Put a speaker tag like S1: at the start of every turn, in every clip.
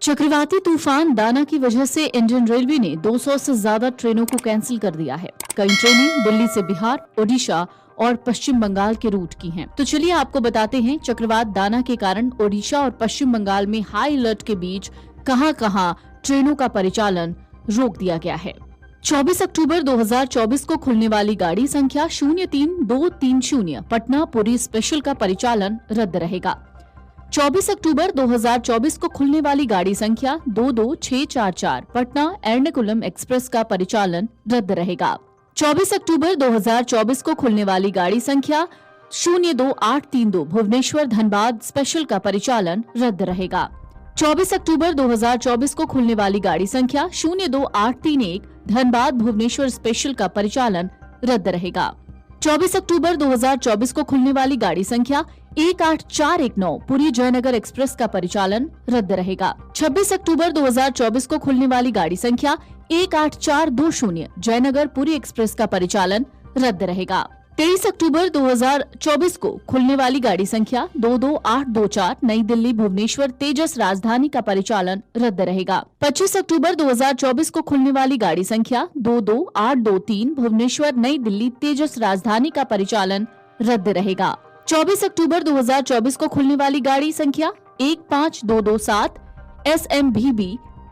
S1: चक्रवाती तूफान दाना की वजह से इंडियन रेलवे ने 200 से ज्यादा ट्रेनों को कैंसिल कर दिया है। कई ट्रेनें दिल्ली से बिहार, ओडिशा और पश्चिम बंगाल के रूट की हैं। तो चलिए आपको बताते हैं चक्रवात दाना के कारण ओडिशा और पश्चिम बंगाल में हाई अलर्ट के बीच कहां-कहां ट्रेनों का परिचालन रोक दिया गया है। 24 अक्टूबर 2024 को खुलने वाली गाड़ी संख्या 03230 पटना पुरी स्पेशल का परिचालन रद्द रहेगा। 24 अक्टूबर 2024 को खुलने वाली गाड़ी संख्या 22644 पटना एर्नाकुलम एक्सप्रेस का परिचालन रद्द रहेगा। 24 अक्टूबर 2024 को खुलने वाली गाड़ी संख्या 02832 भुवनेश्वर धनबाद स्पेशल का परिचालन रद्द रहेगा। 24 अक्टूबर 2024 को खुलने वाली गाड़ी संख्या 02831 धनबाद भुवनेश्वर स्पेशल का परिचालन रद्द रहेगा। 24 अक्टूबर 2024 को खुलने वाली गाड़ी संख्या 18419 पुरी जयनगर एक्सप्रेस का परिचालन रद्द रहेगा। 26 अक्टूबर 2024 को खुलने वाली गाड़ी संख्या 18420 जयनगर पुरी एक्सप्रेस का परिचालन रद्द रहेगा। 23 अक्टूबर 2024 को खुलने वाली गाड़ी संख्या 22824 नई दिल्ली भुवनेश्वर तेजस राजधानी का परिचालन रद्द रहेगा। 25 अक्टूबर 2024 को खुलने वाली गाड़ी संख्या 22823 भुवनेश्वर नई दिल्ली तेजस राजधानी का परिचालन रद्द रहेगा। 24 अक्टूबर 2024 को खुलने वाली गाड़ी संख्या 15227 SMBB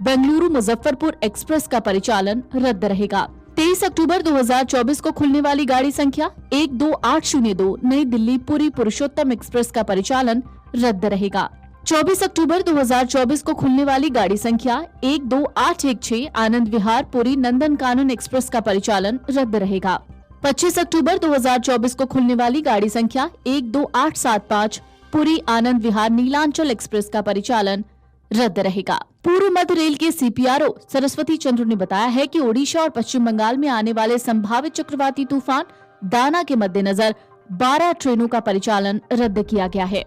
S1: बेंगलुरु मुजफ्फरपुर एक्सप्रेस का परिचालन रद्द रहेगा। 23 अक्टूबर 2024 को खुलने वाली गाड़ी संख्या 12802 नई दिल्ली पुरी पुरुषोत्तम एक्सप्रेस का परिचालन रद्द रहेगा। 24 अक्टूबर 2024 को खुलने वाली गाड़ी संख्या 12816 आनंद विहार पुरी नंदन कानन एक्सप्रेस का परिचालन रद्द रहेगा। 25 अक्टूबर 2024 को खुलने वाली गाड़ी संख्या 12875 पुरी आनंद विहार नीलांचल एक्सप्रेस का परिचालन रद्द रहेगा। पूर्व मध्य रेल के CPRO सरस्वती चंद्र ने बताया है कि ओडिशा और पश्चिम बंगाल में आने वाले संभावित चक्रवाती तूफान दाना के मद्देनजर 12 ट्रेनों का परिचालन रद्द किया गया है,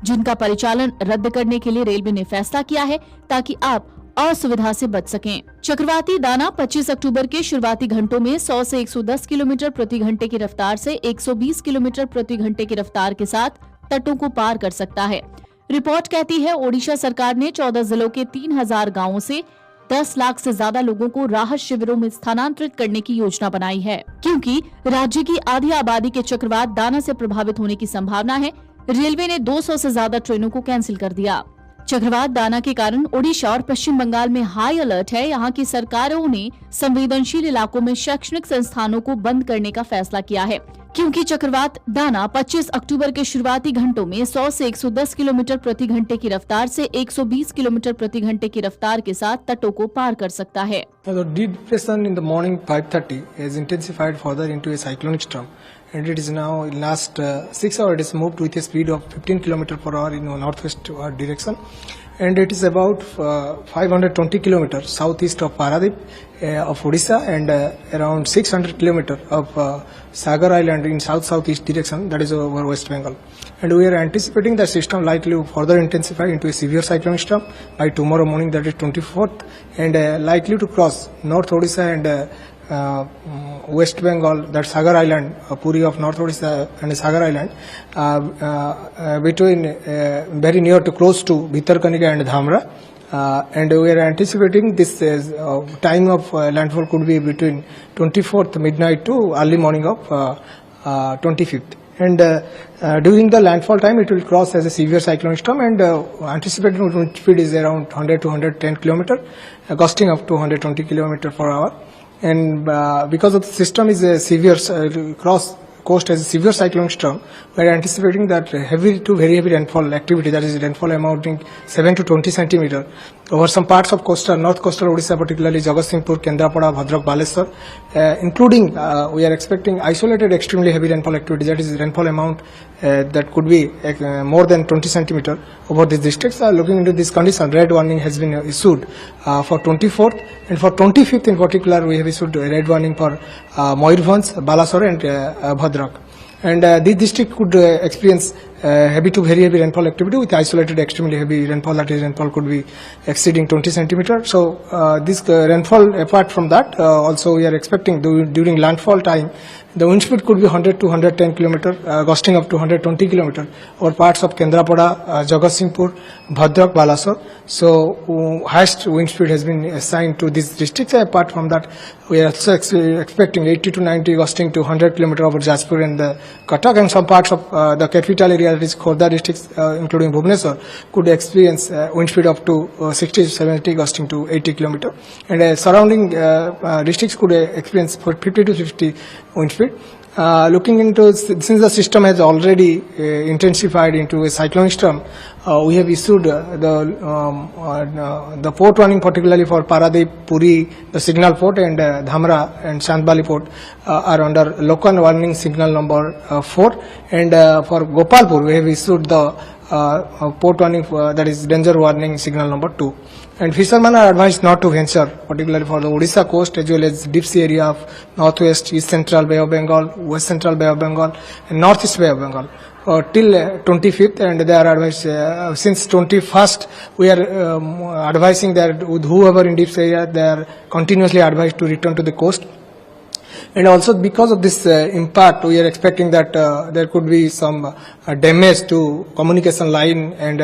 S1: जिनका परिचालन रद्द करने के लिए रेलवे ने फैसला किया है ताकि आप असुविधा से बच सकें। चक्रवाती दाना 25 अक्टूबर के शुरुआती घंटों में 100 से 110 किलोमीटर प्रति घंटे की रफ्तार से 120 किलोमीटर प्रति घंटे की रफ्तार के साथ तटों को पार कर सकता है। रिपोर्ट कहती है ओडिशा सरकार ने 14 जिलों के 3000 गांवों से 10 लाख से ज्यादा लोगों को राहत शिविरों में स्थानांतरित करने की योजना बनाई है, क्योंकि राज्य की आधी आबादी के चक्रवात दाना से प्रभावित होने की संभावना है। रेलवे ने 200 से ज्यादा ट्रेनों को कैंसिल कर दिया। चक्रवात दाना के कारण ओडिशा और पश्चिम बंगाल में हाई अलर्ट है। यहाँ की सरकारों ने संवेदनशील इलाकों में शैक्षणिक संस्थानों को बंद करने का फैसला किया है, क्योंकि चक्रवात दाना 25 अक्टूबर के शुरुआती घंटों में 100 से 110 किलोमीटर प्रति घंटे की रफ्तार से 120 किलोमीटर प्रति घंटे की रफ्तार के साथ तटों को पार कर सकता है।
S2: The deep depression in the morning 5:30 has intensified further into a cyclonic storm, and it is now in last 6 hours it has moved with a speed of 15 km/h in northwest direction, and it is about 520 kilometers southeast of Paradip of Odisha, and around 600 kilometers of Sagar Island in south-southeast direction, that is over West Bengal. And we are anticipating the system likely to further intensify into a severe cyclonic storm by tomorrow morning, that is 24th, and likely to cross North Odisha and West Bengal, that Sagar Island, Puri of North Odisha and Sagar Island, between very near to close to Bhitarkanika and Dhamra, and we are anticipating this time of landfall could be between 24th midnight to early morning of 25th. And during the landfall time, it will cross as a severe cyclonic storm, and anticipated wind speed is around 100 to 110 km, gusting up to 120 km per hour. And because of the system is a severe cross coast as a severe cyclonic storm, we are anticipating that heavy to very heavy rainfall activity, that is rainfall amounting 7 to 20 centimeter over some parts of north coastal Odisha, particularly Jagatsinghpur, Kendrapada, Bhadrak, Baleswar, including we are expecting isolated extremely heavy rainfall activity, that is rainfall amount that could be more than 20 centimeter over these districts. Looking into this condition, red warning has been issued for 24th, and for 25th in particular we have issued a red warning for Mayurbhanj, Balasore and Bhadrak. And this district could experience heavy to very heavy rainfall activity with isolated extremely heavy rainfall. That is, rainfall could be exceeding 20 centimeters. So this rainfall, apart from that, also we are expecting during landfall time, the wind speed could be 100 to 110 kilometer, gusting up to 120 kilometer over parts of Kendrapada, Jagatsinghpur, Bhadrak, Balasore. So highest wind speed has been assigned to these districts. Apart from that, we are also expecting 80 to 90 gusting to 100 kilometer over Jajpur and Cuttack, and some parts of the capital area, that is Khordha districts, including Bhubaneswar, could experience wind speed up to 60 to 70 gusting to 80 kilometer, and surrounding districts could experience 50 to 50 wind speed. Looking into, since the system has already intensified into a cyclone storm, we have issued the port warning, particularly for Paradip, Puri, the signal port, and Dhamra and Chandbali port are under local warning signal number 4, and for Gopalpur we have issued the port warning, that is danger warning signal number 2. And fishermen are advised not to venture, particularly for the Odisha coast as well as deep sea area of northwest, east central Bay of Bengal, west central Bay of Bengal, and northeast Bay of Bengal till 25th. And they are advised since 21st. We are advising that with whoever in deep sea area, they are continuously advised to return to the coast. And also because of this impact, we are expecting that there could be some damage to communication line, and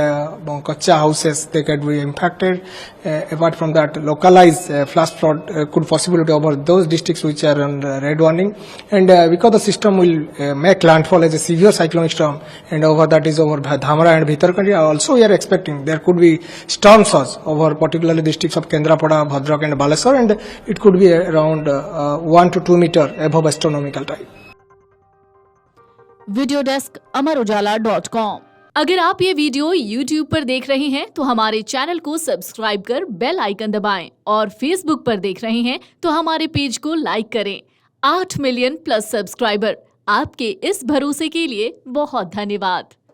S2: kacha houses, they could be impacted. Apart from that, localized flash flood could possibility over those districts which are on red warning. And because the system will make landfall as a severe cyclone storm, and over that is over Dhamra and Bhitarkandi, also we are expecting there could be storm surge over particularly districts of Kendrapada, Bhadrak and Balasore, and it could be around 1 to 2 meter above astronomical type.
S1: Video desk अमरउजाला.com। अगर आप ये video YouTube पर देख रहे हैं तो हमारे चैनल को सब्सक्राइब कर बेल आइकन दबाएं, और Facebook पर देख रहे हैं तो हमारे पेज को लाइक करें। 8 मिलियन प्लस सब्सक्राइबर, आपके इस भरोसे के लिए बहुत धन्यवाद।